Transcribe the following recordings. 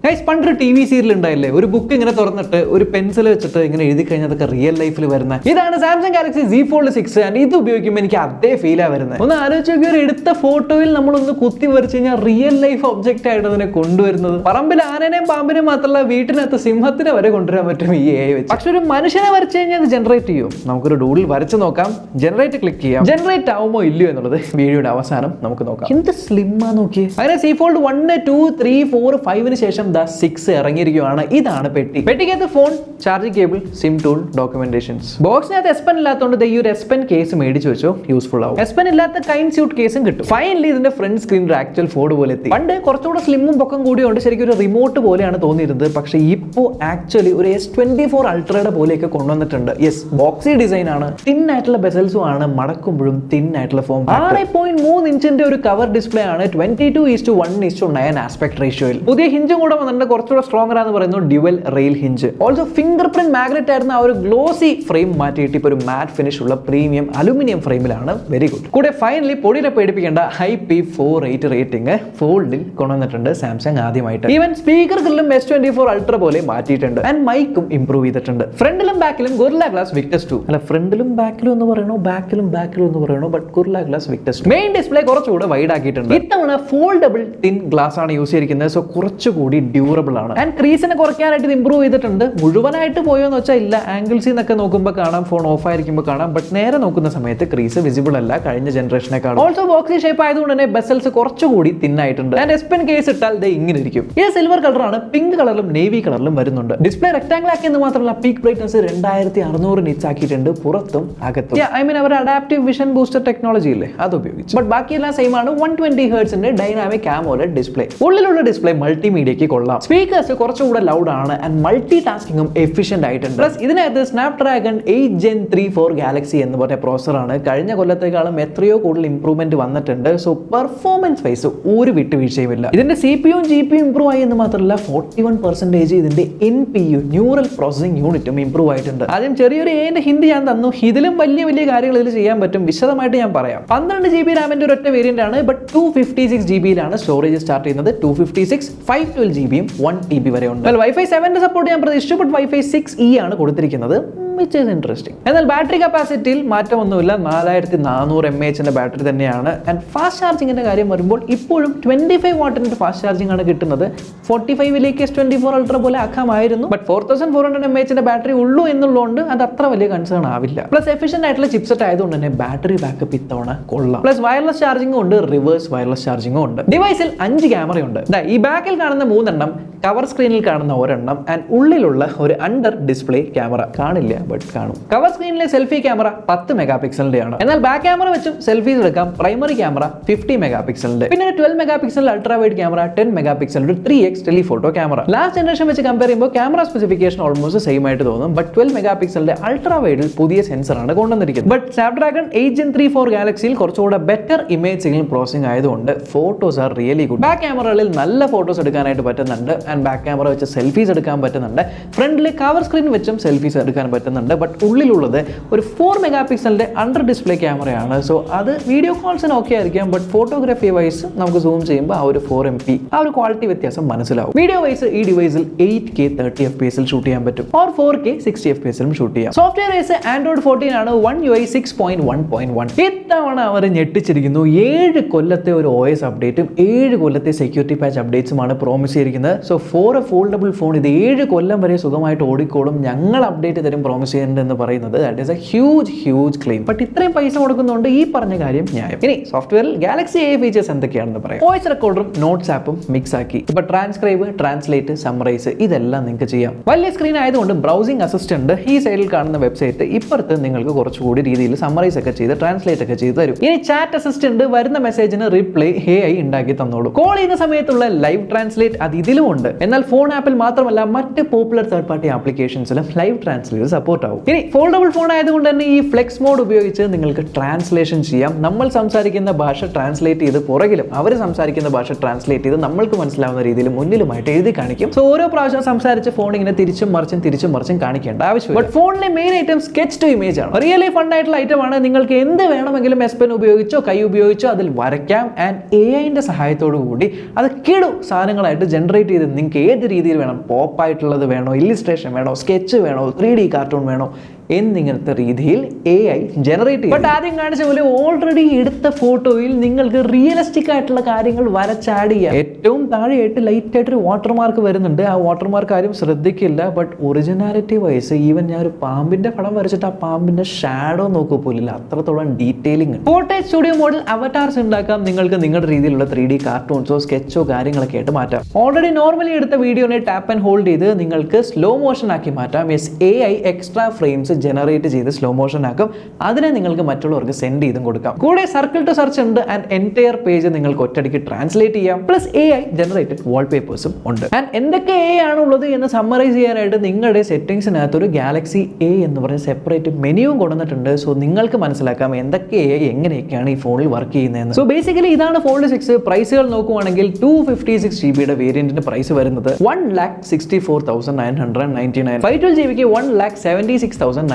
Guys, പണ്ടൊരു TV serial ഉണ്ടായില്ലേ, ഒരു ബുക്ക് ഇങ്ങനെ തുറന്നിട്ട് ഒരു പെൻസിൽ വെച്ചിട്ട് ഇങ്ങനെ എഴുതി കഴിഞ്ഞാൽ അതൊക്കെ റിയൽ ലൈഫിൽ വരുന്ന ഇതാണ് Samsung Galaxy Z Fold 6. And ഇത് ഉപയോഗിക്കുമ്പോൾ എനിക്ക് അതേ ഫീലാണ് വരുന്നത്. ഒന്ന് ആലോചിച്ച് നോക്കി, ഒരു എടുത്ത ഫോട്ടോയിൽ നമ്മളൊന്ന് കുത്തി വരച്ച് കഴിഞ്ഞാൽ റിയൽ ലൈഫ് ഒബ്ജക്റ്റ് ആയിട്ട് അതിനെ കൊണ്ടുവരുന്നത്. പറമ്പിൽ ആനനെയും പാമ്പിനെയും മാത്രമല്ല, വീട്ടിനകത്ത് സിംഹത്തിനെ വരെ കൊണ്ടുവരാൻ പറ്റും ഈ AI വെച്ച്. പക്ഷെ ഒരു മനുഷ്യനെ വരച്ച് കഴിഞ്ഞാൽ അത് ജനറേറ്റ് ചെയ്യും. നമുക്കൊരു ഡൂഡിൽ വരച്ച് നോക്കാം. ജനറേറ്റ് ക്ലിക്ക് ചെയ്യാം. ജനറേറ്റ് ആവുമോ ഇല്ലയോ എന്നുള്ളത് വീഡിയോയുടെ അവസാനം നമുക്ക് നോക്കാം. എന്ത് സ്ലിമ്മാ നോക്കി. അങ്ങനെ Z Fold 1, 2, 3, 4, 5 ശേഷം 6 ഇറങ്ങിയിരിക്കുകയാണ്. ഇതാണ് പെട്ടി. പെട്ടിക്കകത്ത് phone, charging cable, SIM tool, documentations. ബോക്സിനകത്ത് S Pen ഇല്ലാത്തതുകൊണ്ട് ഈ ഒരു S Pen കേസ് മേടിച്ചു വെച്ചോ, യൂസ്ഫുൾ ആവും. S Pen ഇല്ലാത്ത കൈൻഡ് സ്യൂട്ട് കേസും കിട്ടും. ഫൈനലി ഇതിന്റെ ഫ്രണ്ട് സ്ക്രീൻ ഒരു ആക്ച്വൽ ഫോൾഡ് പോലെ എത്തി. പണ്ട് കുറച്ചുകൂടെ സ്ലിമ്മും പൊക്കം കൂടിയുണ്ട്, ശരിക്കും ഒരു റിമോട്ട് പോലെയാണ് തോന്നിയിരുന്നത്. പക്ഷേ ഇപ്പോൾ ആക്ച്വലി ഒരു S24 അൾട്രയുടെ പോലെയൊക്കെ കൊണ്ടുവന്നിട്ടുണ്ട്. യെസ്, ബോക്സി ഡിസൈൻ ആണ്, തിൻ ആയിട്ടുള്ള ബെസൽസും ആണ്, മടക്കുമ്പോഴും തിൻ ആയിട്ടുള്ള ഫോം. 6.3 ഇഞ്ചിന്റെ ഒരു കവർ ഡിസ്പ്ലേ ആണ്, 22:1:9 ആസ്പെക്ട് റേഷ്യോയിൽ. പുതിയ ഹിഞ്ചും കൂടെ വന്നിട്ടുണ്ട്, കുറച്ചുകൂടെ സ്ട്രോങ്ങർ ആണെന്ന് പറയുന്നു, dual rail hinge. Also finger print magnet ആയിരുന്ന ആ ഒരു ഗ്ലോസി ഫ്രെയിം മാറ്റിയിട്ട് ഇപ്പോൾ ഒരു മാറ്റ് ഫിനിഷ് ഉള്ള പ്രീമിയം അലുമിനിയം ഫ്രെയിമിലാണ്. Very good. കൂടെ ഫൈനലി പൊടിയിലെ പേടിപ്പിക്കേണ്ട IP48 റേറ്റിംഗ് ഫോൾഡിൽ കൊണ്ടുവന്നിട്ടുണ്ട് സാംസങ് ആദ്യമായിട്ട്. ഈവൻ സ്പീക്കർ ഗ്രില്ലും S24 അൾട്ര പോലെ മാറ്റിയിട്ടുണ്ട്. ആൻഡ് മൈക്കും ഇംപ്രൂവ് ചെയ്തിട്ടുണ്ട്. ഫ്രണ്ടിലും ബാക്കിലും Gorilla Glass Victus 2. അല്ല, ഫ്രണ്ടിലും ബാക്കിലും എന്ന് പറയണോ, ബാക്കിലും എന്ന് പറയണോ, but Gorilla Glass Victus 2. Main display കുറച്ചുകൂടെ വൈഡ് ആക്കിയിട്ടുണ്ട്. ഇത്തവണ ഫോൾഡബിൾ തിൻ ഗ്ലാസ് ആണ് യൂസ് ചെയ്തിരിക്കുന്നത്. സോ കുറച്ചുകൂടി ഡ്യൂറബിൾ ആണ്. ആൻഡ് ക്രീസിനെ കുറയ്ക്കാനായിട്ട് ഇത് ഇംപ്രൂവ് ചെയ്തിട്ടുണ്ട്. മുഴുവനായിട്ട് പോയോന്ന് വെച്ചാൽ ഇല്ല, ആംഗിൾസിൽ നിന്നൊക്കെ നോക്കുമ്പോൾ കാണാം, ഫോൺ ഓഫ് ആയിരിക്കുമ്പോൾ കാണാം, ബട്ട് നേരെ നോക്കുന്ന സമയത്ത് ക്രീസ് വിസിബിൾ അല്ല കഴിഞ്ഞ ജനറേഷനെക്കാളും. ഓൾസോ ബോക്സി ഷേപ്പ് ആയതുകൊണ്ട് തന്നെ ബെസൽസ് കുറച്ചുകൂടി തിന്നായിട്ടുണ്ട്. ആൻഡ് S Pen കേസ് ഇട്ടാൽ ഇത് ഇങ്ങനെ ഇരിക്കും. ഇത് സിൽവർ കളറാണ്, പിങ്ക് കളറിലും നേവി കളറിലും വരുന്നുണ്ട്. ഡിസ്പ്ലേ റെക്ടാംഗിൾ ആക്കിയെന്ന് മാത്രമല്ല, പീക്ക് ബ്രൈറ്റ്നസ് 2600 നിറ്റ്സ് ആക്കിയിട്ടുണ്ട്, പുറത്തും അകത്തും. ഐ മീൻ അവർ അഡാപ്റ്റീവ് വിഷൻ ബൂസ്റ്റർ ടെക്നോളജി ഇല്ലേ, അത് ഉപയോഗിച്ചു. ബട്ട് ബാക്കിയെല്ലാം സെയിം ആണ്. 120 ഹെർട്സിന്റെ ഡൈനാമിക് AMOLED ഡിസ്പ്ലേ. ഉള്ളിലുള്ള ഡിസ്പ്ലേ മൾട്ടിമീഡിയയ്ക്ക് കൊള്ളാം. സ്പീക്കേഴ്സ് കുറച്ചുകൂടെ ലൗഡ് ആണ് ആൻഡ് മൾട്ടി ടാസ്കിങ്ങും എഫിഷ്യന്റ് ആയിട്ടുണ്ട്. പ്ലസ് ഇതിനകത്ത് സ്നാപ്ഡ്രാഗൺ 8 Gen 3 4 ഗാലക്സി എന്ന് പറഞ്ഞ പ്രോസറാണ്. കഴിഞ്ഞ കൊല്ലത്തേക്കാളും എത്രയോ കൂടുതൽ ഇംപ്രൂവ്മെന്റ് വന്നിട്ടുണ്ട്. സോ പെർഫോമൻസ് വൈസ് ഒരു വിട്ടുവീഴ്ചയുമില്ല. ഇതിന്റെ CPU GPU ഇംപ്രൂവ് ആയി എന്ന് മാത്രമല്ല, 41% ഇതിന്റെ NPU ന്യൂറൽ പ്രോസസിംഗ് യൂണിറ്റും ഇംപ്രൂവ് ആയിട്ടുണ്ട്. ആദ്യം ചെറിയൊരു ഏന്റെ ഹിന്ദി ഞാൻ തന്നു. ഇതിലും വലിയ വലിയ കാര്യങ്ങൾ ഇതിൽ ചെയ്യാൻ പറ്റും. വിശദമായിട്ട് ഞാൻ പറയാം. 12 GB റാമിന്റെ ഒരൊറ്റ വേരിയന്റ് ആണ്, ബട്ട് 256 GB സ്റ്റോറേജ് സ്റ്റാർട്ട് ചെയ്യുന്നത്. 256, 512 GB 1 TB വരെ ഉണ്ട്. Wi-Fi 7 സപ്പോർട്ട് ഞാൻ പ്രതീക്ഷിച്ചു, ബട്ട് Wi-Fi 6E ആണ് കൊടുത്തിരിക്കുന്നത്. which is interesting. എന്നാൽ ബാറ്ററി കപ്പാസിറ്റിയിൽ മാറ്റമൊന്നുമില്ല. 4400 mAh ബാറ്ററി തന്നെയാണ്. ആൻഡ് ഫാസ്റ്റ് ചാർജിങ്ങിന്റെ കാര്യം വരുമ്പോൾ ഇപ്പോഴും 25 വാട്ടിന്റെ ഫാസ്റ്റ് ചാർജിംഗ് ആണ് കിട്ടുന്നത്. 45ലേക്ക് S24 അൾട്ര പോലെ ആക്കാമായിരുന്നു, ബട്ട് 4400 mAh ബാറ്ററി ഉള്ളൂ എന്നുള്ളതുകൊണ്ട് അത് അത്ര വലിയ കൺസേൺ ആവില്ല. പ്ലസ് എഫിഷ്യന്റ് ആയിട്ടുള്ള ചിപ്സെറ്റ് ആയതുകൊണ്ട് തന്നെ ബാറ്ററി ബാക്കപ്പ് ഇത്തവണ കൊള്ളാം. പ്ലസ് വയർലെസ് ചാർജിംഗും ഉണ്ട്, റിവേഴ്സ് വയർലെസ് ചാർജിംഗും ഉണ്ട്. ഡിവൈസിൽ 5 ക്യാമറയുണ്ട്. ഈ ബാക്കിൽ കാണുന്ന 3 എണ്ണം, കവർ സ്ക്രീനിൽ കാണുന്ന 1 എണ്ണം, ആൻഡ് ഉള്ളിലുള്ള ഒരു അണ്ടർ ഡിസ്പ്ലേ ക്യാമറ കാണില്ല, ബട്ട് കാണും. കവർ സ്ക്രീനിലെ സെൽഫി ക്യാമറ 10 മെഗാപിക്സലിന്റെ ആണ്. എന്നാൽ ബാക്ക് ക്യാമറ വെച്ചും സെൽഫീസ് എടുക്കാം. പ്രൈമറി ക്യാമറ 50 മെഗാപിക്സലിന്റെ, പിന്നെ ഒരു 12 megapixel ultra wide camera, 10 മെഗാപിക്സലിന്റെ 3x telephoto camera. Last generation വെച്ച് കമ്പയർ ചെയ്യുമ്പോൾ ക്യാമറ സ്പെസിഫിക്കേഷൻ ഓൾമോസ്റ്റ് സെയിം ആയിട്ട് തോന്നും, ബട്ട് 12 മെഗാപിക്സലിന്റെ അൾട്രാ വൈഡിൽ പുതിയ സെൻസറാണ് കൊണ്ടുവന്നിരിക്കുന്നത്. ബട്ട് സ്നാപ്ഡ്രാഗൺ 8 Gen 3 4 ഗാലക്സിയിൽ കുറച്ചുകൂടെ ബെറ്റർ ഇമേജ് സിഗ്നൽ പ്രോസസിംഗ് ആയതുകൊണ്ട് photos are really good. Back ക്യാമറകളിൽ നല്ല ഫോട്ടോസ് എടുക്കാനായിട്ട് പറ്റുന്നുണ്ട്. ആൻഡ് ബാക്ക് ക്യാമറ വെച്ച് സെൽഫീസ് എടുക്കാൻ പറ്റുന്നുണ്ട്. ഫ്രണ്ടിലെ കവർ സ്ക്രീൻ വെച്ചും സെൽഫീസ് എടുക്കാൻ പറ്റുന്നുണ്ട്. ബട്ട് ഉള്ളിലുള്ളത് ഒരു 4 മെഗാപിക്സലിന്റെ അണ്ടർ ഡിസ്പ്ലേ ക്യാമറയാണ്. സോ അത് വീഡിയോ കോൾസിന് ഓക്കെ ആയിരിക്കാം, ബട്ട് ഫോട്ടോഗ്രാഫി വൈസ് നമുക്ക് സൂം ചെയ്യുമ്പോൾ ആ ഒരു 4MP ആ ഒരു ക്വാളിറ്റി വ്യത്യാസം മനസ്സിലാവും. വീഡിയോ വൈസ് ഈ ഡിവൈസിൽ 8K 30 FPS ഷൂട്ട് ചെയ്യാൻ പറ്റും, ഓർ 4K 60 FPS ഷൂട്ട് ചെയ്യാം. സോഫ്റ്റ്വെയർ വൈസ് Android 14 ആണ്, One UI 6.1.1. ഇത്തവണ അവർ ഞെട്ടിച്ചിരിക്കുന്നു. 7 കൊല്ലത്തെ ഒരു OS അപ്ഡേറ്റും 7 കൊല്ലത്തെ സെക്യൂരിറ്റി പാച്ച് അപ്ഡേറ്റ്സുമാണ് പ്രോമിസ് ചെയ്തിരിക്കുന്നത്. So for a foldable phone ഇത് 7 കൊല്ലം വരെ സുഖമായിട്ട് ഓടിക്കോളും, ഞങ്ങൾ അപ്ഡേറ്റ് തരും പ്രോമിസ് ചെയ്യുന്നുണ്ട് എന്ന് പറയുന്നത് that is A huge claim. But ഇത്രയും പൈസ കൊടുക്കുന്നുണ്ട്, ഈ പറഞ്ഞ കാര്യം ന്യായം. ഇനി സോഫ്റ്റ്വെയറിൽ ഗാലക്സി AI ഫീച്ചേഴ്സ് എന്തൊക്കെയാണെന്ന് പറയാം. വോയിസ് റെക്കോർഡറും നോട്ട്സ് ആപ്പും മിക്സ് ആക്കി. ഇപ്പൊ ട്രാൻസ്ക്രൈബ്, ട്രാൻസ്ലേറ്റ്, സമ്മറൈസ് ഇതെല്ലാം നിങ്ങൾക്ക് ചെയ്യാം. വലിയ സ്ക്രീൻ ആയതുകൊണ്ട് ബ്രൗസിംഗ് അസിസ്റ്റന്റ് ഈ സൈഡിൽ കാണുന്ന വെബ്സൈറ്റ് ഇപ്പുറത്ത് നിങ്ങൾക്ക് കുറച്ചുകൂടി രീതിയിൽ സമ്മറൈസ് ഒക്കെ ചെയ്ത് ട്രാൻസ്ലേറ്റ് ഒക്കെ ചെയ്ത് തരും. ഇനി ചാറ്റ് അസിസ്റ്റന്റ് വരുന്ന മെസ്സേജിന് റിപ്ലൈ AI ഉണ്ടാക്കി തന്നോളൂ. കോൾ ചെയ്യുന്ന സമയത്തുള്ള ലൈവ് ട്രാൻസ്ലേറ്റ് അത് ഇതിലും ഉണ്ട്. എന്നാൽ ഫോൺ ആപ്പിൽ മാത്രമല്ല, മറ്റ് പോപ്പുലർ തേർഡ് പാർട്ടി ആപ്ലിക്കേഷൻസിലും ലൈവ് ട്രാൻസ്ലേറ്റ് സപ്പോർട്ട് സപ്പോർട്ട് ആവും. ഇനി ഫോൾഡബിൾ ഫോൺ ആയതുകൊണ്ട് തന്നെ ഈ ഫ്ലെക്സ് മോഡ് ഉപയോഗിച്ച് നിങ്ങൾക്ക് ട്രാൻസ്ലേഷൻ ചെയ്യാം. നമ്മൾ സംസാരിക്കുന്ന ഭാഷ ട്രാൻസ്ലേറ്റ് ചെയ്ത് പുറകിലും അവർ സംസാരിക്കുന്ന ഭാഷ ട്രാൻസ്ലേറ്റ് ചെയ്ത് നമ്മൾക്ക് മനസ്സിലാവുന്ന രീതിയിൽ മുന്നിലുമായിട്ട് എഴുതി കാണിക്കും. സോ ഓരോ പ്രാവശ്യം സംസാരിച്ച ഫോൺ ഇങ്ങനെ തിരിച്ചും മറിച്ചും കാണിക്കേണ്ട ആവശ്യമില്ല. ബട്ട് ഫോണിലെ main item sketch to image ആണ്. റിയലി ഫൺ ആയിട്ടുള്ള ഐറ്റം ആണ്. നിങ്ങൾക്ക് എന്ത് വേണമെങ്കിലും എസ് പെൻ ഉപയോഗിച്ചോ കൈ ഉപയോഗിച്ചോ അതിൽ വരയ്ക്കാം. ആൻഡ് AI സഹായത്തോടു കൂടി അത് സാധനങ്ങളായിട്ട് ജനറേറ്റ് ചെയ്ത് നിങ്ങൾക്ക് ഏത് രീതിയിൽ വേണം, പോപ്പ് ആയിട്ടുള്ളത് വേണോ, ഇല്ലിസ്ട്രേഷൻ വേണോ, സ്കെച്ച് വേണോ, 3D കാർട്ടൂൺ വേണോ എന്നിങ്ങനത്തെ രീതിയിൽ AI ജനറേറ്റ് ചെയ്യും. ബട്ട് ആദ്യം കാണിച്ച പോലെ ഓൾറെഡി എടുത്ത ഫോട്ടോയിൽ നിങ്ങൾക്ക് റിയലിസ്റ്റിക് ആയിട്ടുള്ള കാര്യങ്ങൾ വരച്ചാഡ് ചെയ്യാം. ഏറ്റവും താഴെയായിട്ട് ലൈറ്റ് ആയിട്ടൊരു വാട്ടർമാർക്ക് വരുന്നുണ്ട്. ആ വാട്ടർമാർക്ക് ആരും ശ്രദ്ധിക്കില്ല. ബട്ട് ഒറിജിനാലിറ്റി വൈസ് ഈവൻ ഞാൻ ഒരു പാമ്പിന്റെ പടം വരച്ചിട്ട് ആ പാമ്പിന്റെ ഷാഡോ നോക്കുക പോലില്ല, അത്രത്തോളം ഡീറ്റെയിലിംഗ്. ഫോർട്നൈറ്റ് സ്റ്റുഡിയോ മോഡൽ അവതാർസ് ഉണ്ടാക്കാം. നിങ്ങൾക്ക് നിങ്ങളുടെ രീതിയിലുള്ള 3D കാർട്ടൂൺസോ സ്കെച്ചോ കാര്യങ്ങളൊക്കെ ആയിട്ട് മാറ്റാം. ഓൾറെഡി നോർമലി എടുത്ത വീഡിയോനെ ടാപ്പ് ആൻഡ് ഹോൾഡ് ചെയ്ത് നിങ്ങൾക്ക് സ്ലോ മോഷൻ ആക്കി മാറ്റാം. AI എക്സ്ട്രാ ഫ്രെയിംസ് ജനറേറ്റ് ചെയ്ത് സ്ലോ മോഷൻ ആക്കും. അതിനെ നിങ്ങൾക്ക് മറ്റുള്ളവർക്ക് സെൻഡ് ചെയ്തും കൊടുക്കാം. കൂടെ സർക്കിൾ ടു സെർച്ച് ഉണ്ട്. ആൻഡ് എൻറ്റയർ പേജ് നിങ്ങൾക്ക് ഒറ്റയടിക്ക് ട്രാൻസ്ലേറ്റ് ചെയ്യാം. പ്ലസ് AI ജനറേറ്റഡ് വാൾപേപ്പേഴ്സും ഉണ്ട്. ആൻഡ് എന്തൊക്കെ AI ആണുള്ളത് എന്ന് സമ്മറൈസ് ചെയ്യാനായിട്ട് നിങ്ങളുടെ സെറ്റിംഗ്സിനകത്ത് ഒരു ഗാലക്സി A എന്ന് പറഞ്ഞ സെപ്പറേറ്റ് മെനുവും കൊണ്ടുവന്നിട്ടുണ്ട്. സോ നിങ്ങൾക്ക് മനസ്സിലാക്കാം എന്തൊക്കെ AI എങ്ങനെയൊക്കെയാണ് ഈ ഫോണിൽ വർക്ക് ചെയ്യുന്നതെന്ന്. സോ ബേസിക്കലി ഇതാണ് ഫോൾഡ് 6. പ്രൈസുകൾ നോക്കുവാണെങ്കിൽ 256 GB വേരിയന്റിന്റെ പ്രൈസ് വരുന്നത് 1,64,999. 512 GB 1,76,999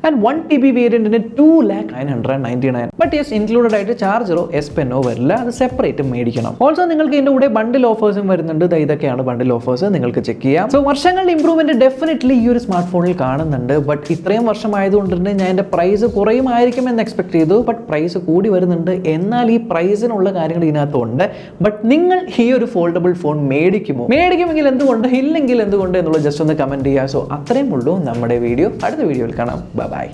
and 1 TB വേരിയന്റിന് 2,09,999. But yes included ആയിട്ട് ചാർജറോ എസ് പെന്നോ വരില്ല, അത് സെപ്പറേറ്റ് മേടിക്കണം. ഓൾസോ നിങ്ങൾക്ക് ഇതിന്റെ കൂടെ ബണ്ടിൽ ഓഫേഴ്സും വരുന്നുണ്ട്. ഇതൊക്കെയാണ് ബണ്ടിൽ ഓഫേഴ്സ്, നിങ്ങൾക്ക് ചെക്ക് ചെയ്യാം. സോ വർഷങ്ങളുടെ ഇംപ്രൂവ്മെന്റ് ഡെഫിനറ്റ്ലി ഈ ഒരു സ്മാർട്ട് ഫോണിൽ കാണുന്നുണ്ട്. ബട്ട് ഇത്രയും വർഷമായതുകൊണ്ട് തന്നെ ഞാൻ എൻ്റെ പ്രൈസ് കുറയുമായിരിക്കും എന്ന് എക്സ്പെക്ട് ചെയ്തു. ബട്ട് പ്രൈസ് കൂടി വരുന്നുണ്ട്. എന്നാൽ ഈ പ്രൈസിനുള്ള കാര്യങ്ങൾ ഇതിനകത്തുണ്ട്. ബട്ട് നിങ്ങൾ ഈ ഒരു ഫോൾഡബിൾ ഫോൺ മേടിക്കുമെങ്കിൽ എന്തുകൊണ്ട്, ഇല്ലെങ്കിൽ എന്തുകൊണ്ട് എന്നുള്ളത് ജസ്റ്റ് ഒന്ന് കമന്റ് ചെയ്യുക. സോ അത്രയും ഉള്ളൂ നമ്മുടെ വീഡിയോ. അടുത്ത വീഡിയോയിൽ കാണാം. ബൈ.